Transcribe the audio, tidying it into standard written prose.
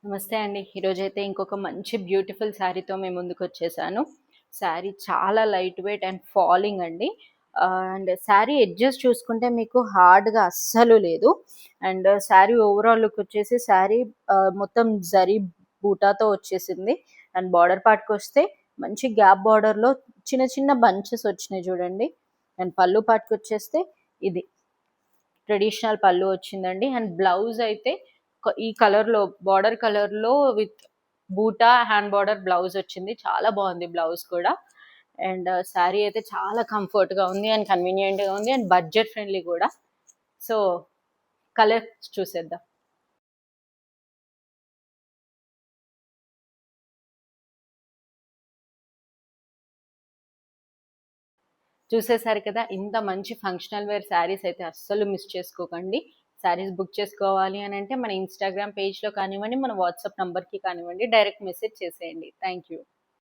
నమస్తే అండి. ఈరోజైతే ఇంకొక మంచి బ్యూటిఫుల్ శారీతో మీ ముందుకొచ్చేసాను. శారీ చాలా లైట్ వెయిట్ అండ్ ఫాలింగ్ అండి. అండ్ శారీ ఎడ్జెస్ చూసుకుంటే మీకు హార్డ్‌గా అస్సలు లేదు. అండ్ శారీ ఓవరాల్ లుక్ వచ్చేసి శారీ మొత్తం జరీ బూటాతో వచ్చేసింది. అండ్ బార్డర్ పార్ట్‌కొస్తే మంచి గ్యాప్ బార్డర్‌లో చిన్న చిన్న బంచెస్ వచ్చినాయి చూడండి. అండ్ పళ్ళు పార్ట్‌కొచ్చేస్తే ఇది. ట్రెడిషనల్ పళ్ళు వచ్చిందండి. అండ్ బ్లౌజ్ అయితే ఈ కలర్‌లో బార్డర్ కలర్‌లో విత్ బూటా హ్యాండ్ బార్డర్ బ్లౌజ్ వచ్చింది. చాలా బాగుంది బ్లౌజ్ కూడా. అండ్ శారీ అయితే చాలా కంఫర్ట్‌గా ఉంది అండ్ కన్వీనియంట్‌గా ఉంది అండ్ బడ్జెట్ ఫ్రెండ్లీ కూడా. సో, కలర్స్ చూసేద్దాం. చూసేసారు కదా! ఇంత మంచి ఫంక్షనల్ వేర్ శారీస్ అయితే అస్సలు మిస్ చేసుకోకండి. శారీస్ బుక్ చేసుకోవాలి అనంటే మన ఇన్‌స్టాగ్రామ్ పేజ్‌లో కానివ్వండి, మన వాట్సాప్ నంబర్‌కి కానివ్వండి, డైరెక్ట్ మెసేజ్ చేసేయండి. Thank you.